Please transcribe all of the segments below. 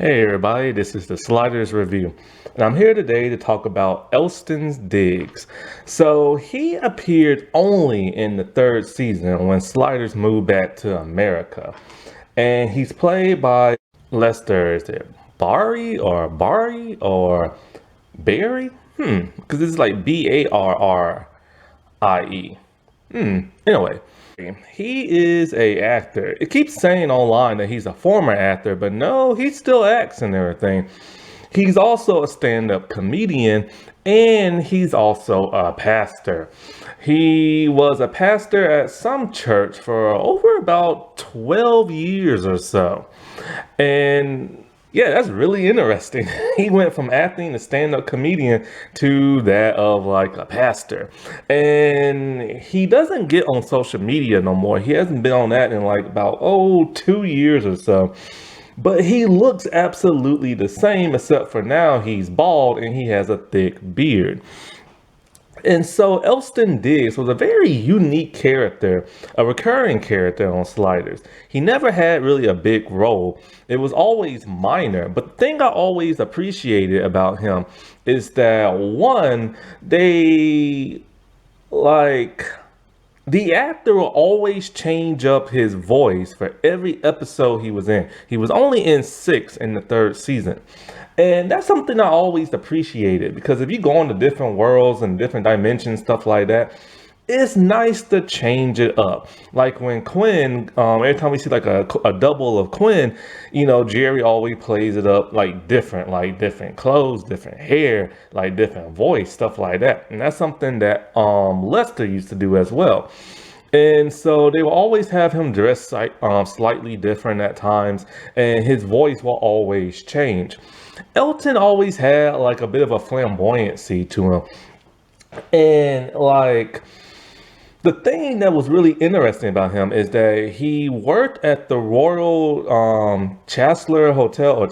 Hey everybody, this is the Sliders Review, and I'm here today to talk about Elston's Diggs. So he appeared only in the third season when Sliders moved back to America, and he's played by Lester. Is it Barry or Barry? Because it's like Barrie. Anyway, he is a actor. It keeps saying online that he's a former actor, but no, he still acts and everything. He's also a stand-up comedian, and he's also a pastor. He was a pastor at some church for over about 12 years or so. And yeah, that's really interesting. He went from acting to stand-up comedian to that of like a pastor. And he doesn't get on social media no more. He hasn't been on that in like about 2 years or so. But he looks absolutely the same, except for now he's bald and he has a thick beard. And so Elston Diggs was a very unique character, a recurring character on Sliders. He never had really a big role. It was always minor. But the thing I always appreciated about him is that one, like the actor will always change up his voice for every episode he was in. He was only in 6 in the third season. And that's something I always appreciated, because if you go into different worlds and different dimensions, stuff like that, it's nice to change it up. Like when Quinn, every time we see like a double of Quinn, Jerry always plays it up like different clothes, different hair, like different voice, stuff like that. And that's something that Lester used to do as well. And so they will always have him dressed slightly different at times, and his voice will always change. Elton always had like a bit of a flamboyancy to him. And like the thing that was really interesting about him is that he worked at the Royal Chancellor Hotel.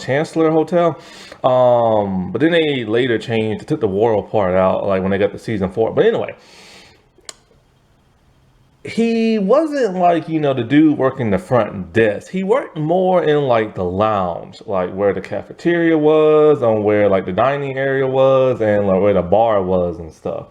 But then they later changed, took the Royal part out, like when they got to season 4. But anyway, he wasn't like, the dude working the front desk. He worked more in like the lounge, like where the cafeteria was, on where like the dining area was, and like where the bar was and stuff.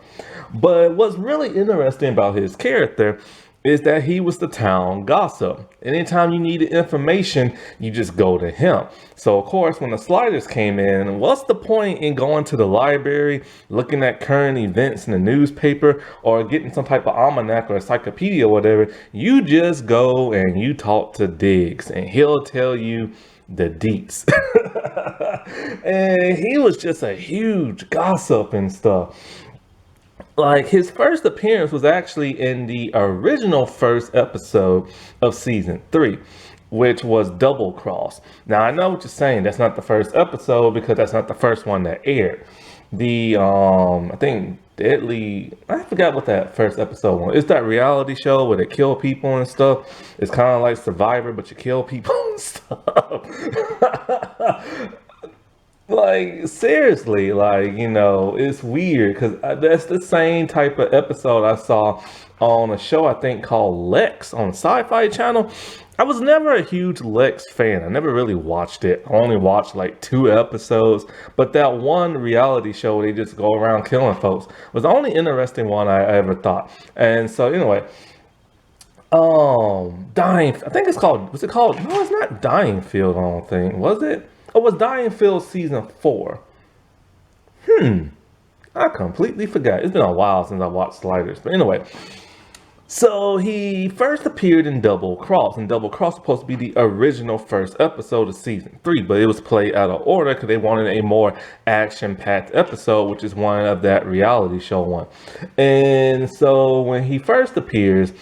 But what's really interesting about his character is that he was the town gossip. Anytime you needed information, you just go to him. So of course, when the Sliders came in, what's the point in going to the library, looking at current events in the newspaper, or getting some type of almanac or encyclopedia or whatever? You just go and you talk to Diggs, and he'll tell you the deets. And he was just a huge gossip and stuff. Like his first appearance was actually in the original first episode of season 3, which was Double Cross. Now I know what you're saying, that's not the first episode because that's not the first one that aired. I think I forgot what that first episode was. It's that reality show where they kill people and stuff. It's kind of like Survivor, but you kill people and stuff. Like seriously, it's weird because that's the same type of episode I saw on a show I think called Lex on Sci-Fi Channel. I was never a huge Lex fan. I never really watched it. I only watched like 2 episodes. But that one reality show where they just go around killing folks was the only interesting one I ever thought. And so anyway, Dying. I think it's called. Was it called? No, it's not Dying Field. I don't think. Was it? Oh, it was Dying Field season 4. I completely forgot. It's been a while since I watched Sliders. But anyway, so he first appeared in Double Cross. And Double Cross was supposed to be the original first episode of season 3. But it was played out of order because they wanted a more action-packed episode, which is one of that reality show one. And so when he first appears,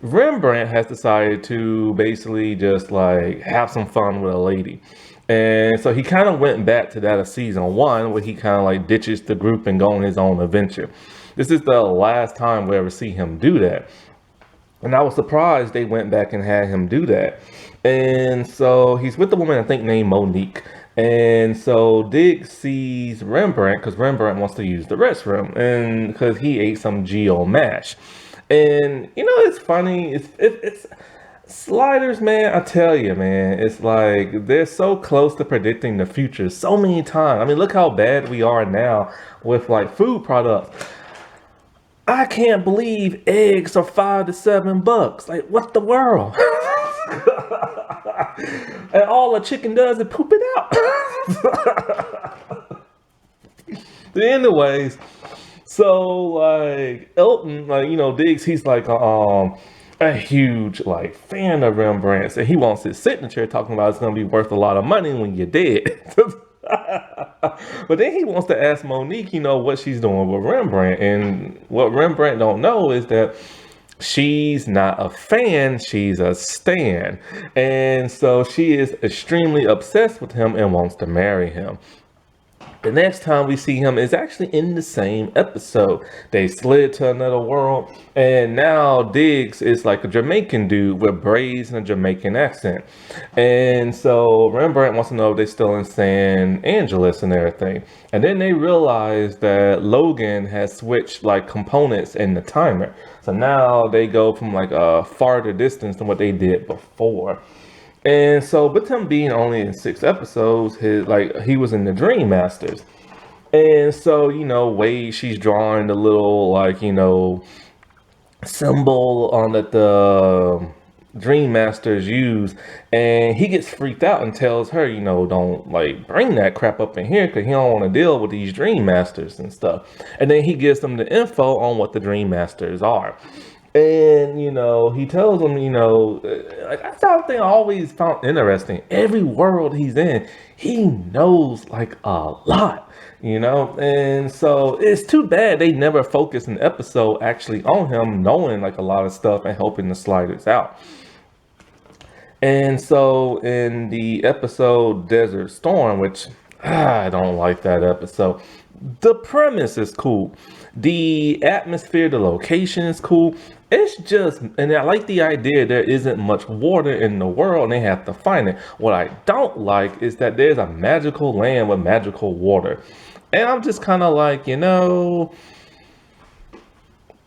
Rembrandt has decided to basically just like have some fun with a lady. And so he kind of went back to that of season 1 where he kind of like ditches the group and go on his own adventure. This is the last time we ever see him do that. And I was surprised they went back and had him do that. And so he's with the woman I think named Monique. And so Diggs sees Rembrandt because Rembrandt wants to use the restroom and because he ate some Geo mash. And it's funny. It's Sliders, man, I tell you, man, it's like they're so close to predicting the future so many times. I mean, look how bad we are now with like food products. I can't believe eggs are $5 to $7. Like, what the world? And all a chicken does is poop it out. But anyways, so like Elton, like Diggs, he's like a huge like fan of Rembrandt, and he wants his signature, talking about it's gonna be worth a lot of money when you're dead. But then he wants to ask Monique, what she's doing with Rembrandt, and what Rembrandt don't know is that she's not a fan, she's a stan, and so she is extremely obsessed with him and wants to marry him. The next time we see him is actually in the same episode. They slid to another world, and now Diggs is like a Jamaican dude with braids and a Jamaican accent. And so Rembrandt wants to know if they're still in San Angeles and everything. And then they realize that Logan has switched like components in the timer. So now they go from like a farther distance than what they did before. And so, with him being only in 6 episodes, he was in the Dream Masters. And so, Wade, she's drawing the little symbol on that the Dream Masters use, and he gets freaked out and tells her, don't like bring that crap up in here because he don't want to deal with these Dream Masters and stuff. And then he gives them the info on what the Dream Masters are. And he tells them, like that's something I always found interesting. Every world he's in, he knows like a lot, and so it's too bad they never focus an episode actually on him knowing like a lot of stuff and helping the sliders out. And so in the episode Desert Storm, which I don't like that episode. The premise is cool. The atmosphere, the location is cool. It's just, and I like the idea there isn't much water in the world and they have to find it. What I don't like is that there's a magical land with magical water. And I'm just kind of like, that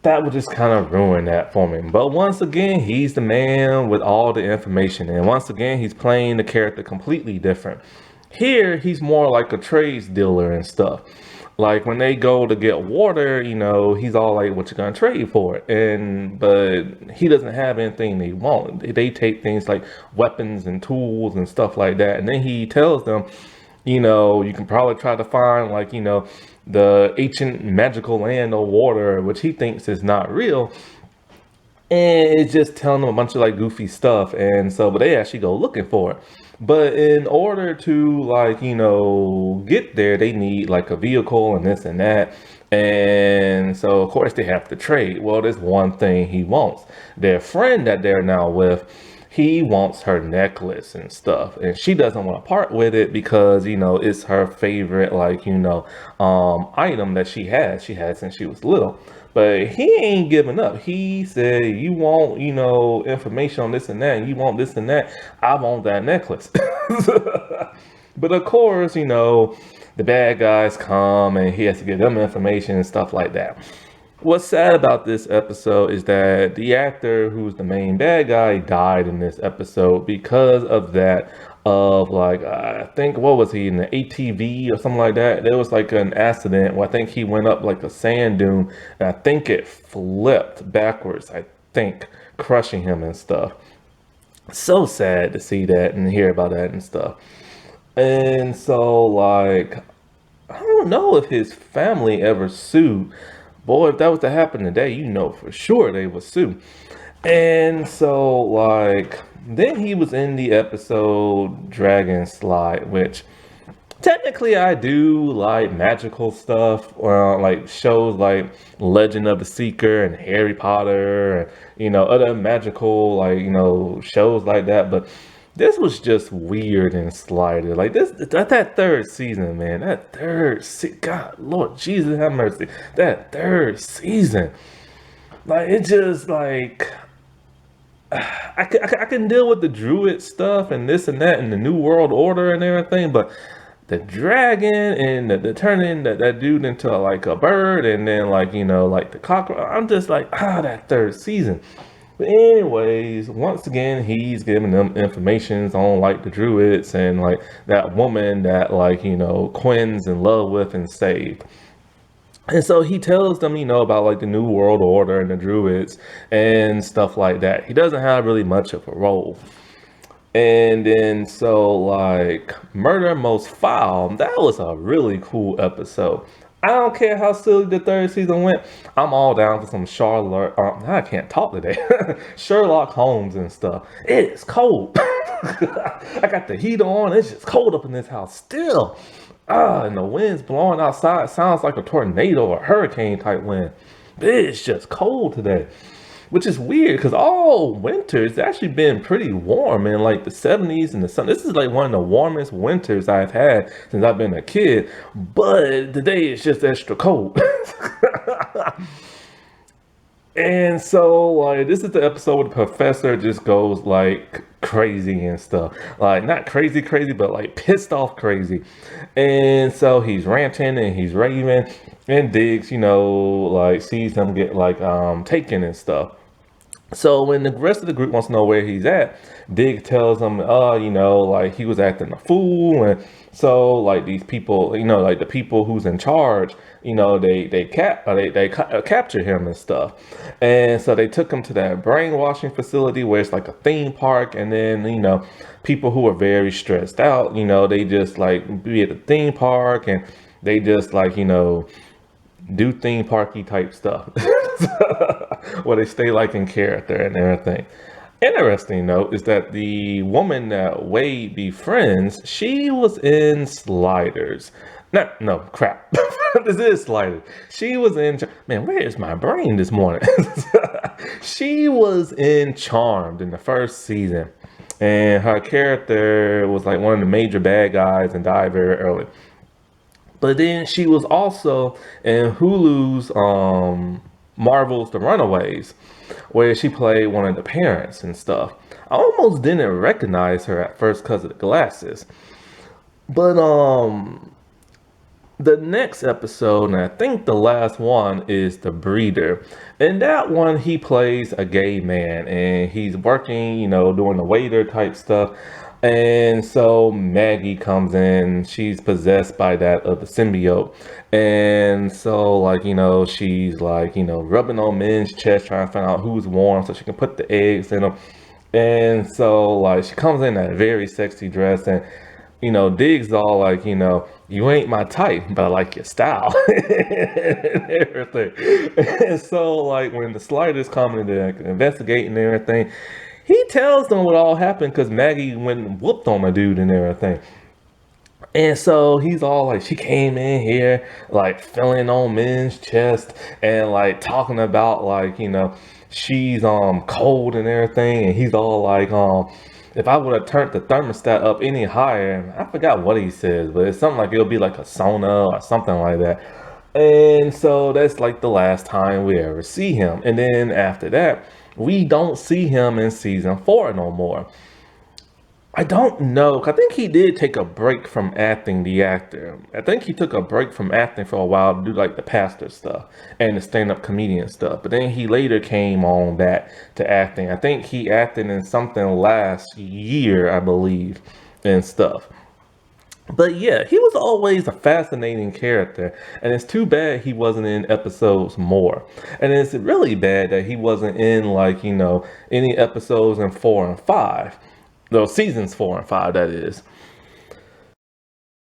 would just kind of ruin that for me. But once again, he's the man with all the information. And once again, he's playing the character completely different. Here, he's more like a trades dealer and stuff. Like when they go to get water, he's all like, what you gonna trade for it? But he doesn't have anything they want. They take things like weapons and tools and stuff like that. And then he tells them, you can probably try to find like, the ancient magical land of water, which he thinks is not real. And it's just telling them a bunch of like goofy stuff. And so, but they actually go looking for it. But in order to get there, they need like a vehicle and this and that. And so of course they have to trade. Well, there's one thing he wants. Their friend that they're now with, he wants her necklace and stuff. And she doesn't want to part with it because, it's her favorite, item that she has. She had since she was little. But he ain't giving up. He said, you want, information on this and that, and you want this and that. I want that necklace. But of course, the bad guys come and he has to give them information and stuff like that. What's sad about this episode is that the actor who's the main bad guy died in this episode because of that. I think, what was he, in the ATV or something like that? There was like an accident where I think he went up like a sand dune and I think it flipped backwards, I think, crushing him and stuff. So sad to see that and hear about that and stuff. And so I don't know if his family ever sued. Boy, if that was to happen today, for sure they would sue. And so then he was in the episode Dragon Slide, which technically I do like magical stuff, like shows like Legend of the Seeker and Harry Potter and other magical shows like that. But this was just weird and slighted. Like that third season, man. God, Lord Jesus have mercy. That third season, it just I can deal with the druid stuff and this and that and the New World Order and everything, but the dragon and the turning that dude into like a bird and then the cockroach, I'm just like, that third season. But anyways, once again, he's giving them informations on like the druids and like that woman that like, Quinn's in love with and saved. And so he tells them, about like the New World Order and the Druids and stuff like that. He doesn't have really much of a role. And then so like Murder Most Foul, that was a really cool episode. I don't care how silly the third season went. I'm all down for some Charlotte. I can't talk today. Sherlock Holmes and stuff. It's cold. I got the heat on. It's just cold up in this house still. And the wind's blowing outside. It sounds like a tornado or hurricane type wind. It's just cold today. Which is weird because all winter it's actually been pretty warm in like the 70s and the sun. This is like one of the warmest winters I've had since I've been a kid. But today it's just extra cold. And so, like, this is the episode where the professor just goes, like, crazy and stuff. Like, not crazy, crazy, but, like, pissed off crazy. And so he's ranting and he's raving. And Diggs, like, sees him get, like, taken and stuff. So when the rest of the group wants to know where he's at, Dig tells them, like he was acting a fool. And so like these people, like the people who's in charge, they capture him and stuff. And so they took him to that brainwashing facility where it's like a theme park. And then, people who are very stressed out, they just like be at the theme park and they just like, do theme parky type stuff. Where they stay like in character and everything. Interesting note is that the woman that Wade befriends, she was in Sliders. No, crap. This is Sliders. She was in, man, where is my brain this morning? She was in Charmed in the first season. And her character was like one of the major bad guys and died very early. But then she was also in Hulu's Marvel's The Runaways, where she played one of the parents and stuff. I almost didn't recognize her at first because of the glasses. But the next episode, and I think the last one, is The Breeder. And that one, he plays a gay man and he's working, doing the waiter type stuff. And so Maggie comes in, she's possessed by that of the symbiote. And so like, she's like, rubbing on men's chest, trying to find out who's warm so she can put the eggs in them. And so like, she comes in that very sexy dress and, Diggs all like, you ain't my type, but I like your style and everything. And so like when the Sliders come in to investigate and everything, he tells them what all happened because Maggie went and whooped on a dude and everything. And so he's all like, she came in here, like feeling on men's chest and like talking about like, she's cold and everything. And he's all like, if I would have turned the thermostat up any higher, I forgot what he says, but it's something like it'll be like a sauna or something like that. And so that's like the last time we ever see him. And then after that, we don't see him in season 4 no more. I don't know. I think he did take a break from acting, the actor. I think he took a break from acting for a while to do like the pastor stuff and the stand-up comedian stuff. But then he later came on back to acting. I think he acted in something last year, I believe, and stuff. But yeah, he was always a fascinating character, and it's too bad he wasn't in episodes more. And it's really bad that he wasn't in like, any episodes in 4 and 5. Those seasons 4 and 5, that is.